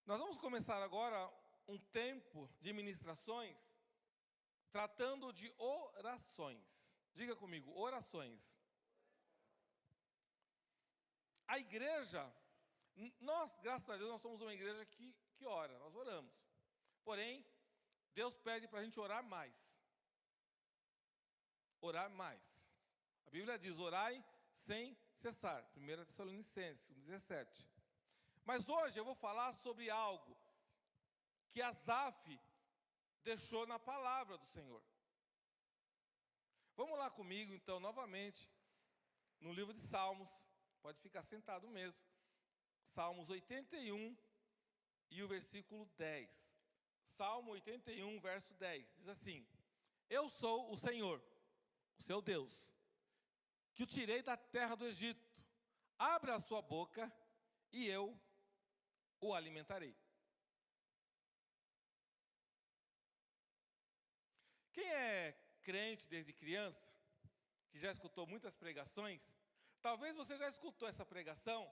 Nós vamos começar agora um tempo de ministrações tratando de orações. Diga comigo, orações. A igreja, nós, graças a Deus, nós somos uma igreja que ora, nós oramos. Porém, Deus pede para a gente orar mais. Orar mais. A Bíblia diz, orai sem cessar. 1 Tessalonicenses 17. Mas hoje eu vou falar sobre algo que Asaf deixou na palavra do Senhor. Vamos lá comigo, então, novamente, no livro de Salmos. Pode ficar sentado mesmo. Salmos 81 e o versículo 10. Salmo 81, verso 10. Diz assim: Eu sou o Senhor, o seu Deus, que o tirei da terra do Egito. Abra a sua boca e eu o alimentarei. Quem é crente desde criança, que já escutou muitas pregações, talvez você já escutou essa pregação,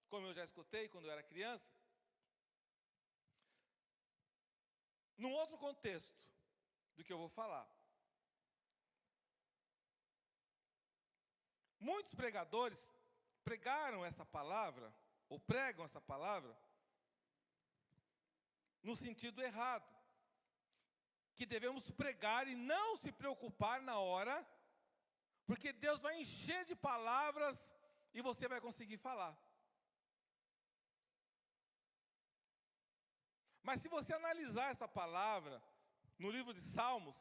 como eu já escutei quando eu era criança, num outro contexto do que eu vou falar. Muitos pregadores pregaram essa palavra, ou pregam essa palavra, no sentido errado, que devemos pregar e não se preocupar na hora, porque Deus vai encher de palavras e você vai conseguir falar. Mas se você analisar essa palavra no livro de Salmos,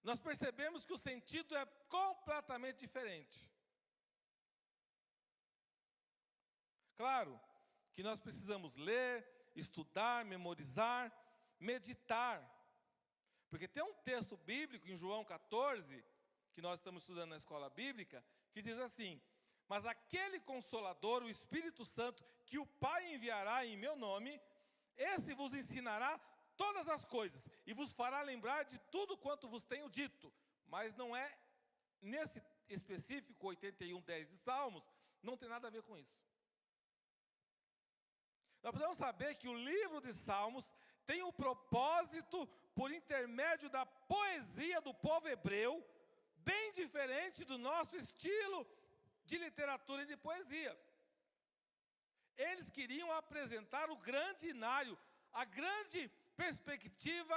nós percebemos que o sentido é completamente diferente. Claro que nós precisamos ler, estudar, memorizar, meditar. Porque tem um texto bíblico em João 14, que nós estamos estudando na escola bíblica, que diz assim: Mas aquele Consolador, o Espírito Santo, que o Pai enviará em meu nome, esse vos ensinará todas as coisas, e vos fará lembrar de tudo quanto vos tenho dito. Mas não é, nesse específico 81:10 de Salmos, não tem nada a ver com isso. Nós precisamos saber que o livro de Salmos tem um propósito, por intermédio da poesia do povo hebreu, bem diferente do nosso estilo de literatura e de poesia. Eles queriam apresentar o grande inário, a grande perspectiva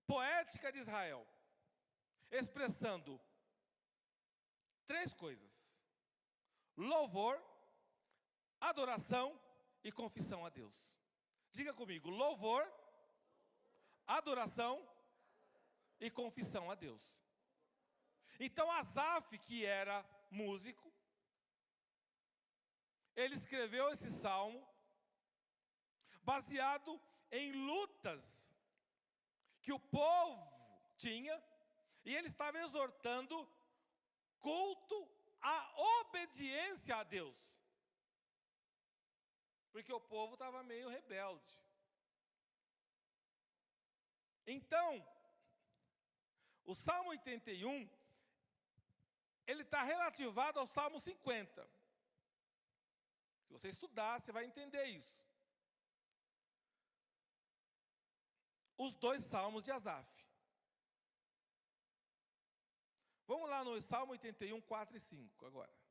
poética de Israel, expressando três coisas: louvor, adoração e confissão a Deus. Diga comigo, louvor, adoração e confissão a Deus. Então Asaf, que era músico, ele escreveu esse salmo baseado em lutas que o povo tinha, e ele estava exortando culto à obediência a Deus. Porque o povo estava meio rebelde. Então, o Salmo 81, ele está relativado ao Salmo 50. Se você estudar, você vai entender isso. Os dois salmos de Asaf. Vamos lá no Salmo 81, 4 e 5 agora.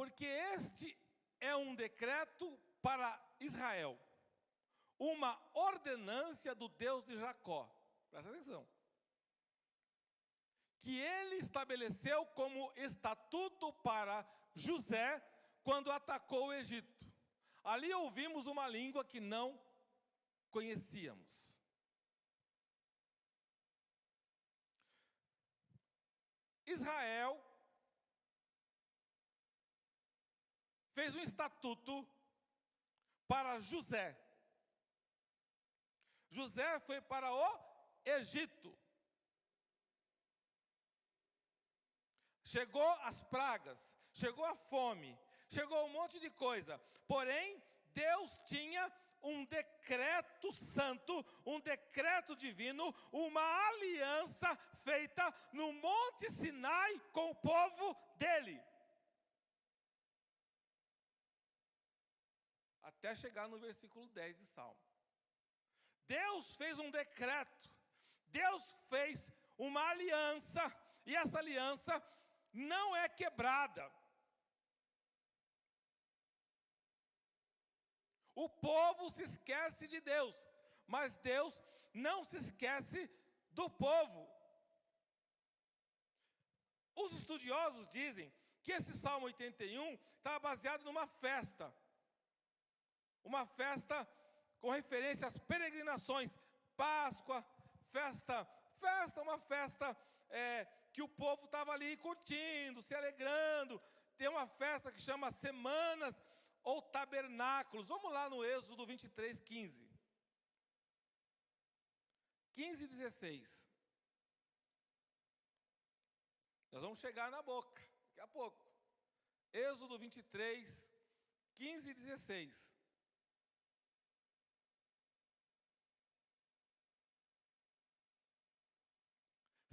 Porque este é um decreto para Israel, uma ordenância do Deus de Jacó. Presta atenção. Que ele estabeleceu como estatuto para José quando atacou o Egito. Ali ouvimos uma língua que não conhecíamos. Israel fez um estatuto para José. José foi para o Egito. Chegou as pragas, chegou a fome, chegou um monte de coisa. Porém, Deus tinha um decreto santo, um decreto divino, uma aliança feita no Monte Sinai com o povo dele. Até chegar no versículo 10 de Salmo. Deus fez um decreto, Deus fez uma aliança, e essa aliança não é quebrada. O povo se esquece de Deus, mas Deus não se esquece do povo. Os estudiosos dizem que esse Salmo 81 estava baseado numa festa. Uma festa com referência às peregrinações, Páscoa, uma festa que o povo estava ali curtindo, se alegrando. Tem uma festa que chama Semanas ou Tabernáculos. Vamos lá no Êxodo 23, 15. 15 e 16. Nós vamos chegar na boca, daqui a pouco. Êxodo 23, 15 e 16.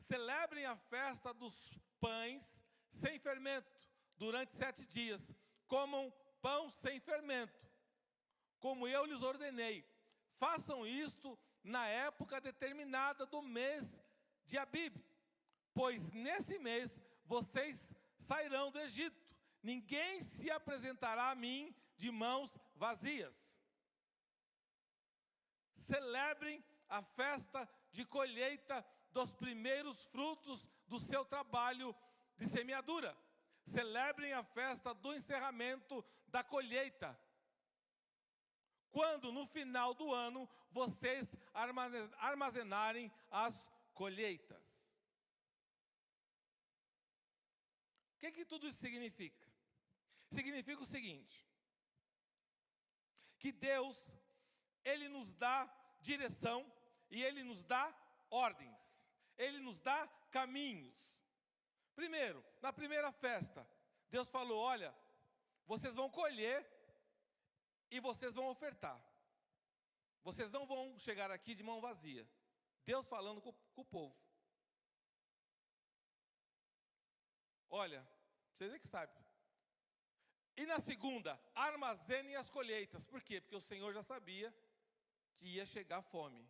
Celebrem a festa dos pães sem fermento durante 7 dias. Comam pão sem fermento, como eu lhes ordenei. Façam isto na época determinada do mês de Abib, pois nesse mês vocês sairão do Egito. Ninguém se apresentará a mim de mãos vazias. Celebrem a festa de colheita dos primeiros frutos do seu trabalho de semeadura. Celebrem a festa do encerramento da colheita, quando no final do ano vocês armazenarem as colheitas. O que tudo isso significa? Significa o seguinte: que Deus, Ele nos dá direção e Ele nos dá ordens. Ele nos dá caminhos. Primeiro, na primeira festa, Deus falou: olha, vocês vão colher e vocês vão ofertar. Vocês não vão chegar aqui de mão vazia. Deus falando com o povo. Olha, vocês é que sabem. E na segunda, armazenem as colheitas. Por quê? Porque o Senhor já sabia que ia chegar fome.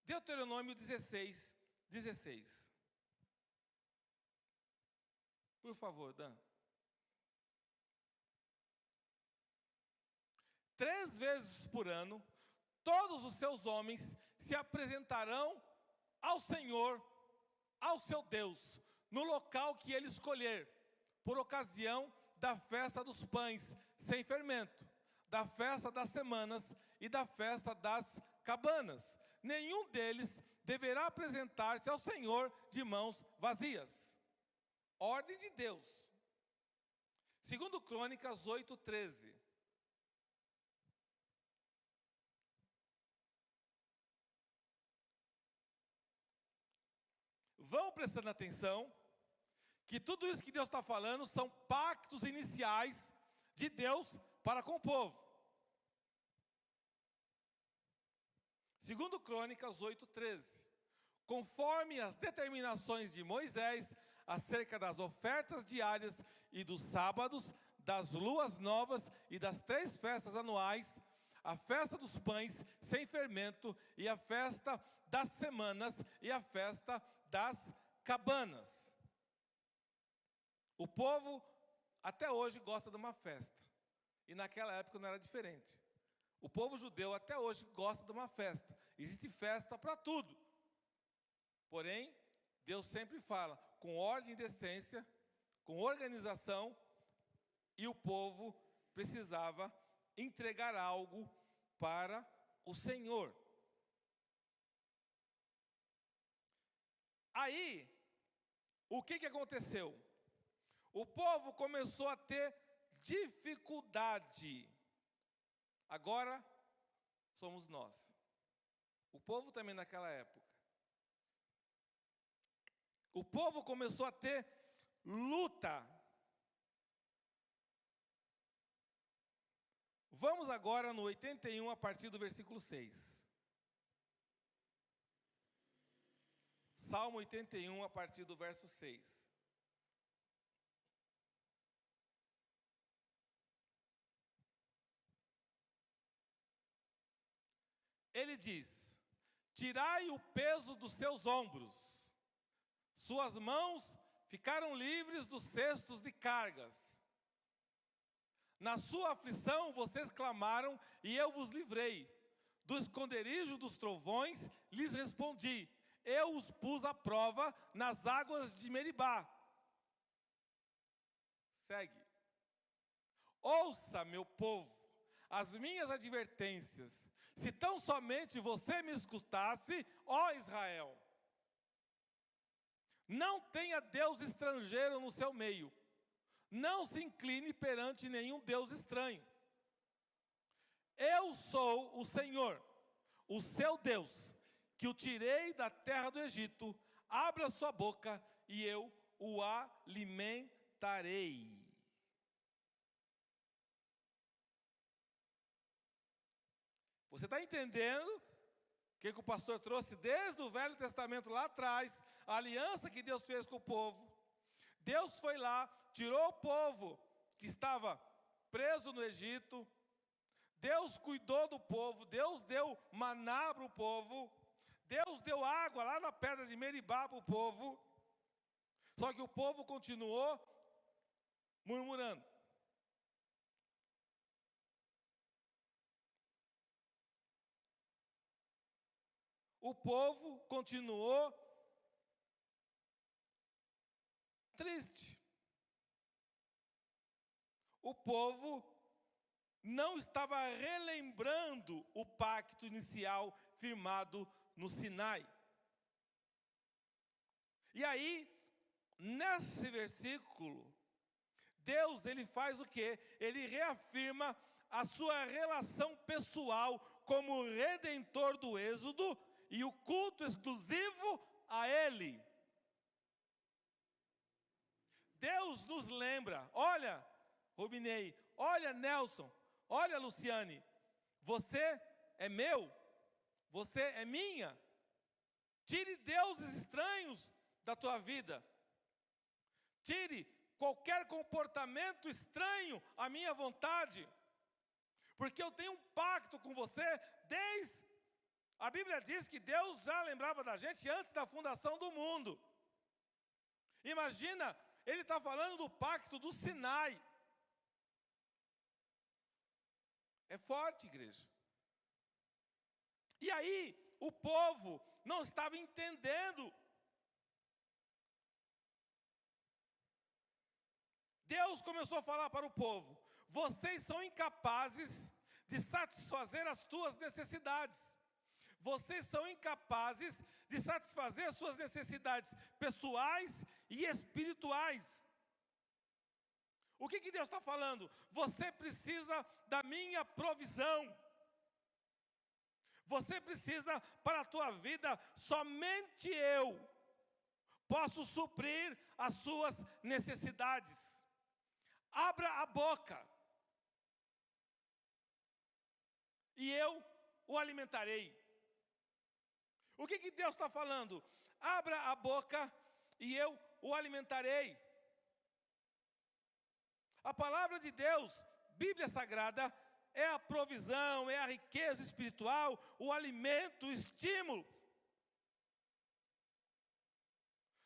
Deuteronômio 16, 16. Por favor, Dan. 3 vezes por ano, todos os seus homens se apresentarão ao Senhor, ao seu Deus, no local que ele escolher, por ocasião da festa dos pães sem fermento, da festa das semanas e da festa das cabanas. Nenhum deles deverá apresentar-se ao Senhor de mãos vazias. Ordem de Deus. Segundo Crônicas 8, 13. Vão prestando atenção, que tudo isso que Deus está falando são pactos iniciais de Deus para com o povo. Segundo Crônicas 8, 13. Conforme as determinações de Moisés, acerca das ofertas diárias e dos sábados, das luas novas e das 3 festas anuais, a festa dos pães sem fermento e a festa das semanas e a festa das cabanas. O povo até hoje gosta de uma festa. E naquela época não era diferente. O povo judeu até hoje gosta de uma festa. Existe festa para tudo. Porém, Deus sempre fala com ordem e decência, com organização, e o povo precisava entregar algo para o Senhor. Aí, o que aconteceu? O povo começou a ter dificuldade. Agora, somos nós. O povo também naquela época. O povo começou a ter luta. Vamos agora no 81, a partir do versículo 6. Salmo 81, a partir do verso 6. Ele diz: tirai o peso dos seus ombros, suas mãos ficaram livres dos cestos de cargas. Na sua aflição vocês clamaram e eu vos livrei. Do esconderijo dos trovões lhes respondi. Eu os pus à prova nas águas de Meribá. Segue. Ouça, meu povo, as minhas advertências. Se tão somente você me escutasse, ó Israel. Não tenha Deus estrangeiro no seu meio. Não se incline perante nenhum Deus estranho. Eu sou o Senhor, o seu Deus, que o tirei da terra do Egito. Abra sua boca e eu o alimentarei. Você está entendendo o que o pastor trouxe desde o Velho Testamento lá atrás, a aliança que Deus fez com o povo? Deus foi lá, tirou o povo que estava preso no Egito. Deus cuidou do povo, Deus deu maná para o povo. Deus deu água lá na pedra de Meribá para o povo. Só que o povo continuou murmurando. O povo continuou triste. O povo não estava relembrando o pacto inicial firmado no Sinai. E aí, nesse versículo, Deus, ele faz o quê? Ele reafirma a sua relação pessoal como redentor do Êxodo e o culto exclusivo a Ele. Deus nos lembra, olha, Rubinei, olha, Nelson, olha, Luciane, você é meu, você é minha. Tire deuses estranhos da tua vida. Tire qualquer comportamento estranho à minha vontade. Porque eu tenho um pacto com você desde... A Bíblia diz que Deus já lembrava da gente antes da fundação do mundo. Imagina, ele está falando do pacto do Sinai. É forte, igreja. E aí, o povo não estava entendendo. Deus começou a falar para o povo: vocês são incapazes de satisfazer as tuas necessidades. Vocês são incapazes de satisfazer as suas necessidades pessoais e espirituais. O que Deus está falando? Você precisa da minha provisão. Você precisa para a tua vida, somente eu posso suprir as suas necessidades. Abra a boca e eu o alimentarei. O que Deus está falando? Abra a boca e eu o alimentarei. A palavra de Deus, Bíblia Sagrada, é a provisão, é a riqueza espiritual, o alimento, o estímulo.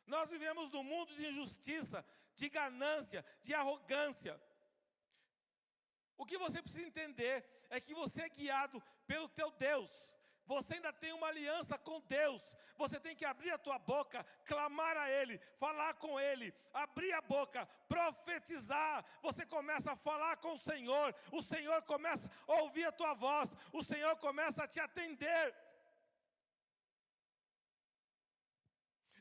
Nós vivemos num mundo de injustiça, de ganância, de arrogância. O que você precisa entender é que você é guiado pelo teu Deus. Você ainda tem uma aliança com Deus. Você tem que abrir a tua boca, clamar a Ele, falar com Ele, abrir a boca, profetizar. Você começa a falar com o Senhor começa a ouvir a tua voz, o Senhor começa a te atender.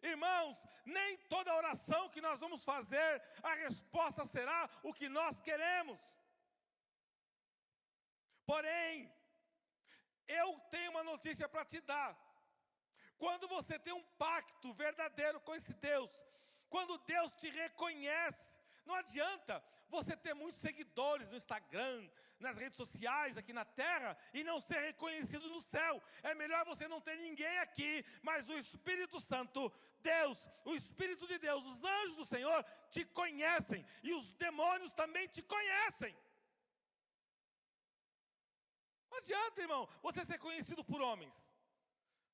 Irmãos, nem toda oração que nós vamos fazer, a resposta será o que nós queremos. Porém, eu tenho uma notícia para te dar. Quando você tem um pacto verdadeiro com esse Deus, quando Deus te reconhece Não adianta você ter muitos seguidores no Instagram, nas redes sociais, aqui na terra, e não ser reconhecido no céu. É melhor você não ter ninguém aqui, mas o Espírito Santo, Deus, o Espírito de Deus, os anjos do Senhor te conhecem, e os demônios também te conhecem. Não adianta, irmão, você ser conhecido por homens.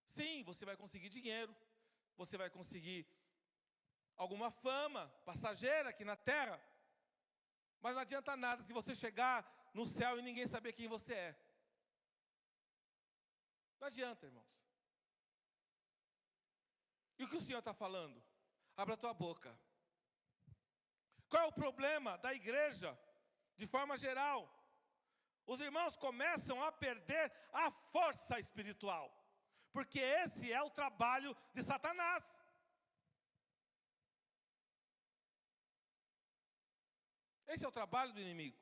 Sim, você vai conseguir dinheiro, você vai conseguir alguma fama passageira aqui na terra, mas não adianta nada se você chegar no céu e ninguém saber quem você é. Não adianta, irmãos. E o que o Senhor está falando? Abra a tua boca. Qual é o problema da igreja, de forma geral? Os irmãos começam a perder a força espiritual, porque esse é o trabalho de Satanás. Esse é o trabalho do inimigo.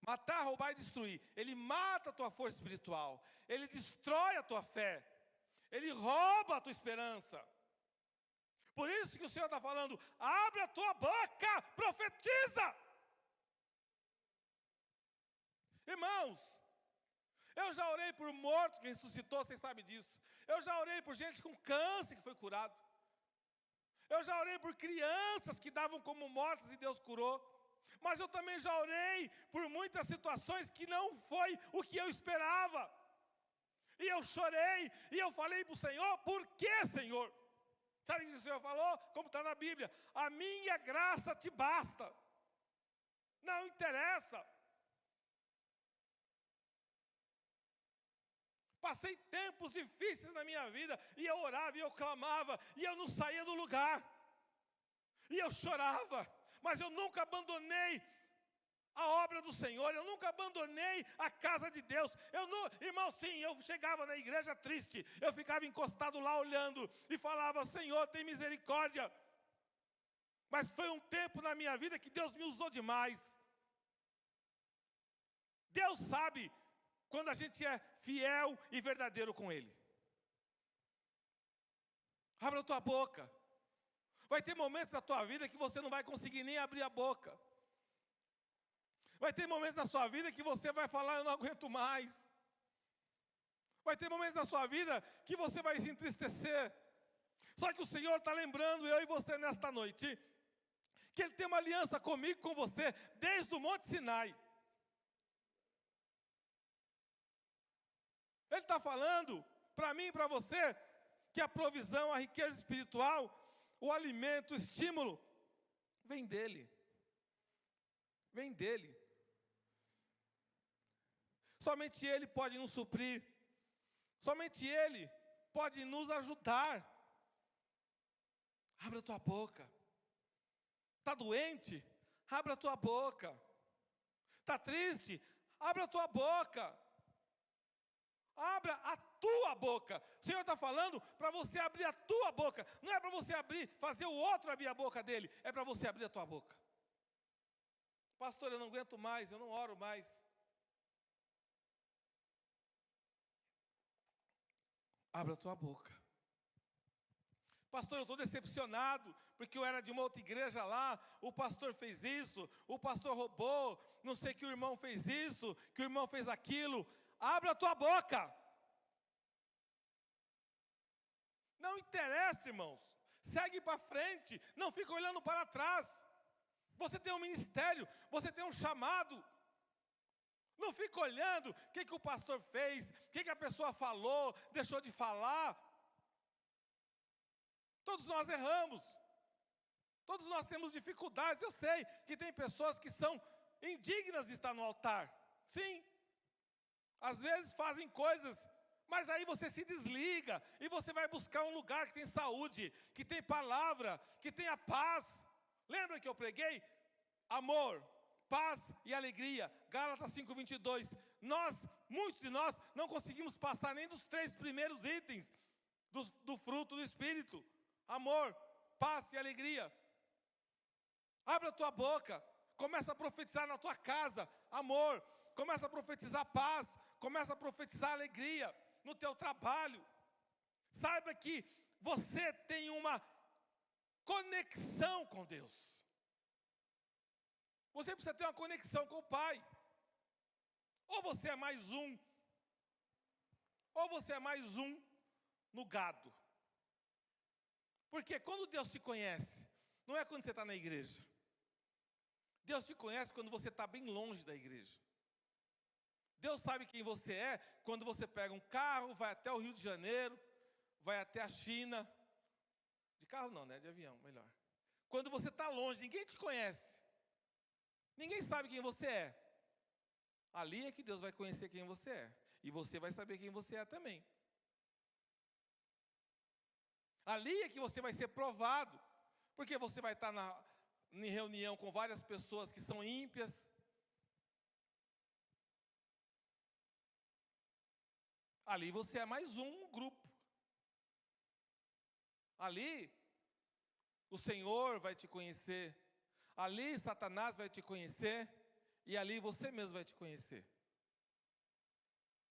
Matar, roubar e destruir. Ele mata a tua força espiritual. Ele destrói a tua fé. Ele rouba a tua esperança. Por isso que o Senhor está falando, abre a tua boca, profetiza. Irmãos, eu já orei por mortos que ressuscitou, vocês sabem disso. Eu já orei por gente com câncer que foi curado. Eu já orei por crianças que davam como mortas e Deus curou. Mas eu também já orei por muitas situações que não foi o que eu esperava. E eu chorei, e eu falei para o Senhor, por que, Senhor? Sabe o que o Senhor falou? Como está na Bíblia, a minha graça te basta. Não interessa. Passei tempos difíceis na minha vida, e eu orava, e eu clamava, e eu não saía do lugar. E eu chorava. Mas eu nunca abandonei a obra do Senhor, eu nunca abandonei a casa de Deus. Irmão, sim, eu chegava na igreja triste, eu ficava encostado lá olhando e falava, Senhor, tem misericórdia. Mas foi um tempo na minha vida que Deus me usou demais. Deus sabe quando a gente é fiel e verdadeiro com Ele. Abra a tua boca. Vai ter momentos na tua vida que você não vai conseguir nem abrir a boca. Vai ter momentos na sua vida que você vai falar, eu não aguento mais. Vai ter momentos na sua vida que você vai se entristecer. Só que o Senhor está lembrando eu e você nesta noite, que Ele tem uma aliança comigo, com você, desde o Monte Sinai. Ele está falando para mim e para você, que a provisão, a riqueza espiritual, o alimento, o estímulo, vem dEle. Vem dEle. Somente Ele pode nos suprir. Somente Ele pode nos ajudar. Abra a tua boca. Está doente? Abra a tua boca. Está triste? Abra a tua boca. Abra a tua boca. O Senhor está falando para você abrir a tua boca. Não é para você fazer o outro abrir a boca dele. É para você abrir a tua boca. Pastor, eu não aguento mais, eu não oro mais. Abra a tua boca. Pastor, eu estou decepcionado, porque eu era de uma outra igreja lá, o pastor fez isso, o pastor roubou, não sei que o irmão fez isso, que o irmão fez aquilo. Abra a tua boca. Não interessa, irmãos. Segue para frente. Não fica olhando para trás. Você tem um ministério. Você tem um chamado. Não fica olhando o que o pastor fez, o que a pessoa falou, deixou de falar. Todos nós erramos. Todos nós temos dificuldades. Eu sei que tem pessoas que são indignas de estar no altar. Sim. Às vezes fazem coisas, mas aí você se desliga e você vai buscar um lugar que tem saúde, que tem palavra, que tem a paz. Lembra que eu preguei? Amor, paz e alegria. Gálatas 5:22. Muitos de nós, não conseguimos passar nem dos 3 primeiros itens do fruto do Espírito. Amor, paz e alegria. Abra a tua boca. Começa a profetizar na tua casa. Amor. Começa a profetizar paz. Começa a profetizar alegria no teu trabalho. Saiba que você tem uma conexão com Deus. Você precisa ter uma conexão com o Pai. Ou você é mais um, ou você é mais um no gado. Porque quando Deus te conhece, não é quando você está na igreja. Deus te conhece quando você está bem longe da igreja. Deus sabe quem você é quando você pega um carro, vai até o Rio de Janeiro, vai até a China. De carro não, né? De avião, melhor. Quando você está longe, ninguém te conhece. Ninguém sabe quem você é. Ali é que Deus vai conhecer quem você é. E você vai saber quem você é também. Ali é que você vai ser provado. Porque você vai estar em reunião com várias pessoas que são ímpias. Ali você é mais um grupo. Ali o Senhor vai te conhecer. Ali Satanás vai te conhecer. E ali você mesmo vai te conhecer.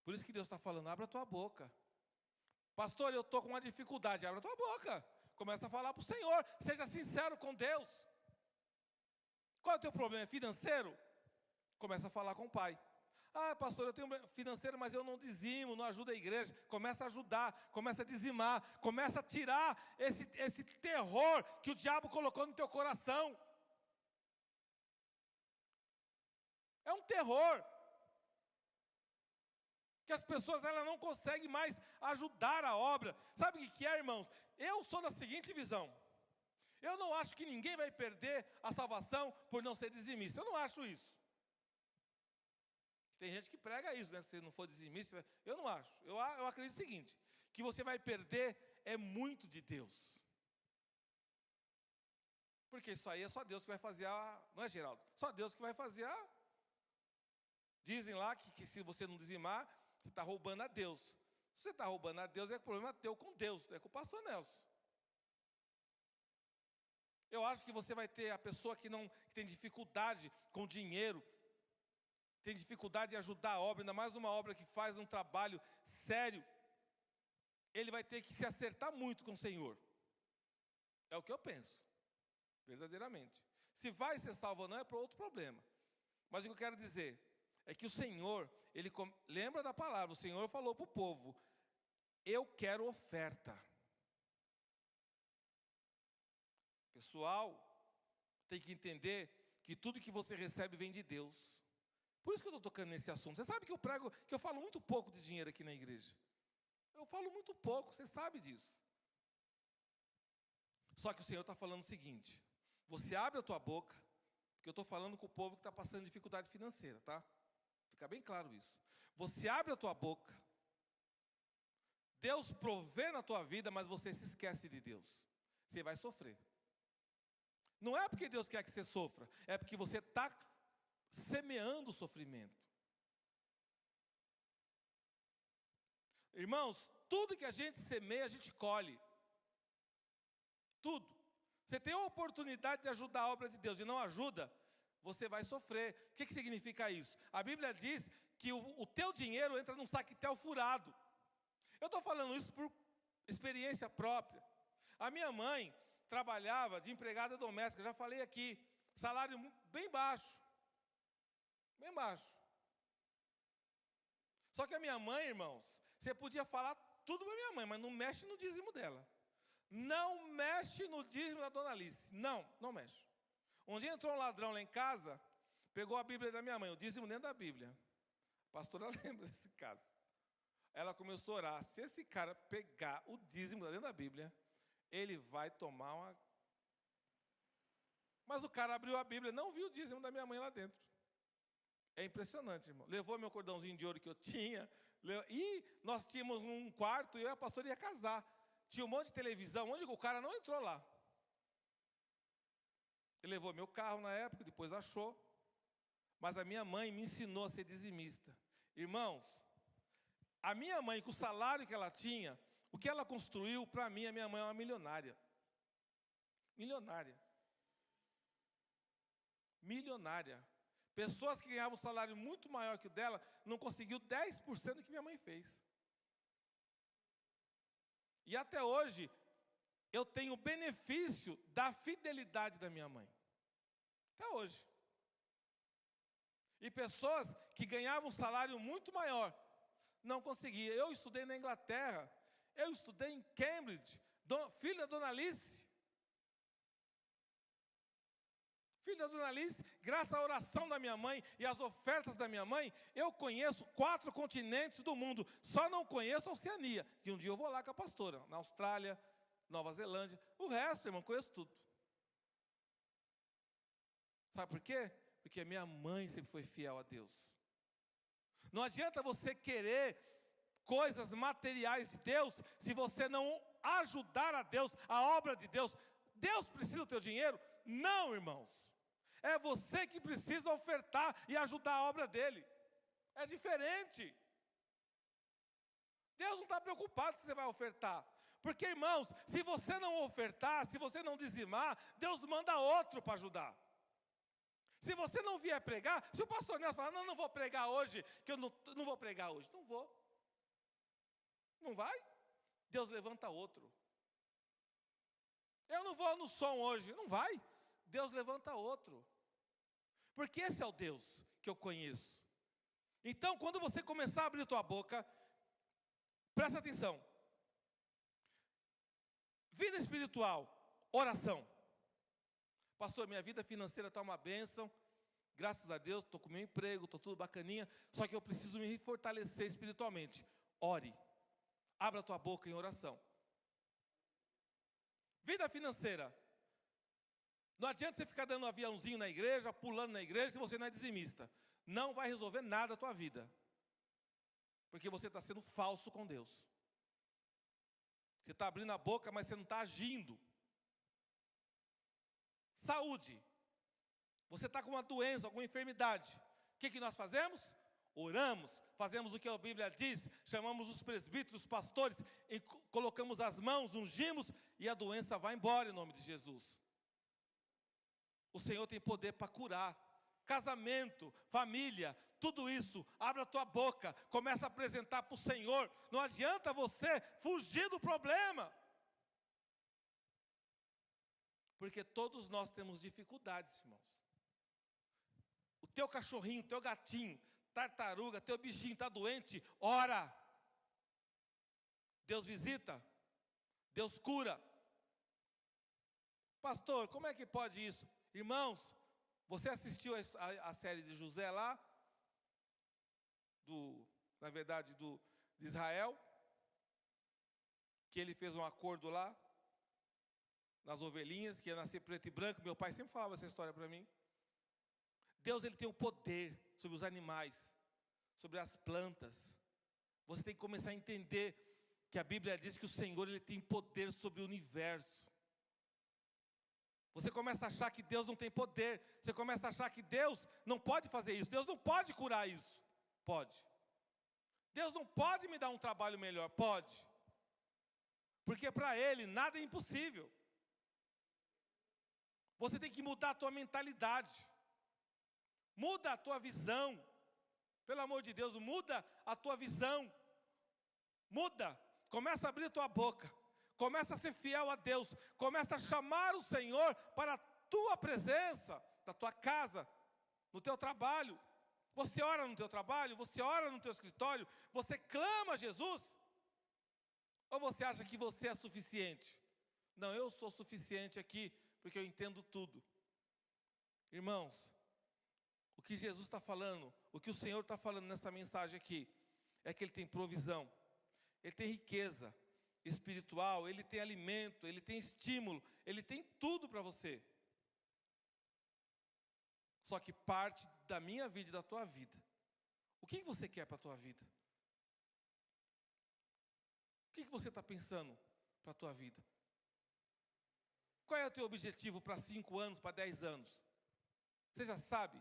Por isso que Deus está falando, abra a tua boca. Pastor, eu estou com uma dificuldade, abra a tua boca. Começa a falar para o Senhor, seja sincero com Deus. Qual é o teu problema? É financeiro? Começa a falar com o Pai. Ah, pastor, eu tenho financeiro, mas eu não dizimo, não ajudo a igreja. Começa a ajudar, começa a dizimar, começa a tirar esse terror que o diabo colocou no teu coração. É um terror. Que as pessoas elas não conseguem mais ajudar a obra. Sabe o que é, irmãos? Eu sou da seguinte visão. Eu não acho que ninguém vai perder a salvação por não ser dizimista. Eu não acho isso. Tem gente que prega isso, né? Se não for dizimista, eu não acho. Eu acredito o seguinte, que você vai perder é muito de Deus. Porque isso aí é só Deus que vai fazer não é, Geraldo? Só Deus que vai fazer Dizem lá que se você não dizimar, você está roubando a Deus. Se você está roubando a Deus, é problema teu com Deus, não é com o pastor Nelson. Eu acho que você vai ter a pessoa que tem dificuldade com dinheiro, tem dificuldade de ajudar a obra, ainda mais uma obra que faz um trabalho sério. Ele vai ter que se acertar muito com o Senhor. É o que eu penso, verdadeiramente. Se vai ser salvo ou não é para outro problema. Mas o que eu quero dizer é que o Senhor, lembra da palavra, o Senhor falou para o povo, eu quero oferta. Pessoal, tem que entender que tudo que você recebe vem de Deus. Por isso que eu estou tocando nesse assunto. Você sabe que eu falo muito pouco de dinheiro aqui na igreja. Eu falo muito pouco, você sabe disso. Só que o Senhor está falando o seguinte, você abre a tua boca, porque eu estou falando com o povo que está passando dificuldade financeira, tá? Fica bem claro isso. Você abre a tua boca, Deus provê na tua vida, mas você se esquece de Deus. Você vai sofrer. Não é porque Deus quer que você sofra, é porque você está semeando o sofrimento. Irmãos, tudo que a gente semeia, a gente colhe. Tudo. Você tem a oportunidade de ajudar a obra de Deus e não ajuda, você vai sofrer. O que significa isso? A Bíblia diz que o teu dinheiro entra num saquetel furado. Eu estou falando isso por experiência própria. A minha mãe trabalhava de empregada doméstica, já falei aqui, salário bem baixo. Bem baixo. Só que a minha mãe, irmãos, você podia falar tudo para minha mãe, mas não mexe no dízimo dela. Não mexe no dízimo da dona Alice. Não mexe. Um dia entrou um ladrão lá em casa, pegou a Bíblia da minha mãe, o dízimo dentro da Bíblia. A pastora lembra desse caso. Ela começou a orar, se esse cara pegar o dízimo dentro da Bíblia, ele vai tomar uma... Mas o cara abriu a Bíblia, não viu o dízimo da minha mãe lá dentro. É impressionante, irmão. Levou meu cordãozinho de ouro que eu tinha, e nós tínhamos um quarto, e eu e a pastora ia casar. Tinha um monte de televisão, onde o cara não entrou lá. Ele levou meu carro na época, depois achou. Mas a minha mãe me ensinou a ser dizimista. Irmãos, a minha mãe, com o salário que ela tinha, o que ela construiu, para mim, a minha mãe é uma milionária. Milionária. Milionária. Pessoas que ganhavam um salário muito maior que o dela, não conseguiu 10% do que minha mãe fez. E até hoje, eu tenho o benefício da fidelidade da minha mãe. Até hoje. E pessoas que ganhavam um salário muito maior, não conseguiam. Eu estudei na Inglaterra, eu estudei em Cambridge, filho da Dona Alice. Filho da Dona Alice, graças à oração da minha mãe e às ofertas da minha mãe, eu conheço 4 continentes do mundo. Só não conheço a Oceania, que um dia eu vou lá com a pastora, na Austrália, Nova Zelândia. O resto, irmão, conheço tudo. Sabe por quê? Porque a minha mãe sempre foi fiel a Deus. Não adianta você querer coisas materiais de Deus, se você não ajudar a Deus, a obra de Deus. Deus precisa do teu dinheiro? Não, irmãos. É você que precisa ofertar e ajudar a obra dele. É diferente. Deus não está preocupado se você vai ofertar. Porque, irmãos, se você não ofertar, se você não dizimar, Deus manda outro para ajudar. Se você não vier pregar, se o pastor Nelson falar, não vou pregar hoje, que eu não vou pregar hoje, não vou. Não vai? Deus levanta outro. Eu não vou no som hoje, não vai? Deus levanta outro. Porque esse é o Deus que eu conheço. Então, quando você começar a abrir tua boca, presta atenção. Vida espiritual, oração. Pastor, minha vida financeira está uma bênção. Graças a Deus, estou com meu emprego, estou tudo bacaninha. Só que eu preciso me fortalecer espiritualmente. Ore. Abra tua boca em oração. Vida financeira. Não adianta você ficar dando um aviãozinho na igreja, pulando na igreja, se você não é dizimista. Não vai resolver nada a tua vida. Porque você está sendo falso com Deus. Você está abrindo a boca, mas você não está agindo. Saúde. Você está com uma doença, alguma enfermidade. O que nós fazemos? Oramos, fazemos o que a Bíblia diz, chamamos os presbíteros, os pastores, colocamos as mãos, ungimos, e a doença vai embora em nome de Jesus. O Senhor tem poder para curar. Casamento, família, tudo isso, abre a tua boca, começa a apresentar para o Senhor. Não adianta você fugir do problema. Porque todos nós temos dificuldades, irmãos. O teu cachorrinho, o teu gatinho, tartaruga, teu bichinho está doente, ora. Deus visita, Deus cura. Pastor, como é que pode isso? Irmãos, você assistiu a série de José lá? De Israel? Que ele fez um acordo lá, nas ovelhinhas, que ia nascer preto e branco. Meu pai sempre falava essa história para mim. Deus, ele tem o poder sobre os animais, sobre as plantas. Você tem que começar a entender que a Bíblia diz que o Senhor, ele tem poder sobre o universo. Você começa a achar que Deus não tem poder. Você começa a achar que Deus não pode fazer isso. Deus não pode curar isso. Pode. Deus não pode me dar um trabalho melhor. Pode. Porque para Ele nada é impossível. Você tem que mudar a tua mentalidade. Muda a tua visão. Pelo amor de Deus, muda a tua visão. Muda. Começa a abrir a tua boca. Começa a ser fiel a Deus. Começa a chamar o Senhor para a tua presença, da tua casa, no teu trabalho. Você ora no teu trabalho? Você ora no teu escritório? Você clama a Jesus? Ou você acha que você é suficiente? Não, eu sou suficiente aqui, porque eu entendo tudo. Irmãos, o que Jesus está falando, o que o Senhor está falando nessa mensagem aqui, é que Ele tem provisão, Ele tem riqueza espiritual, Ele tem alimento, Ele tem estímulo, Ele tem tudo para você. Só que parte da minha vida e da tua vida. O que você quer para a tua vida? O que você está pensando para a tua vida? Qual é o teu objetivo para 5 anos, para 10 anos? Você já sabe?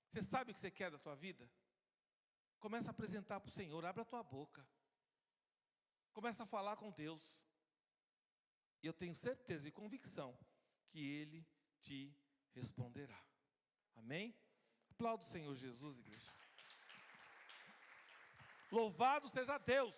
Você sabe o que você quer da tua vida? Começa a apresentar para o Senhor, abre a tua boca. Começa a falar com Deus. E eu tenho certeza e convicção que Ele te responderá. Amém? Aplauda o Senhor Jesus, igreja. Louvado seja Deus.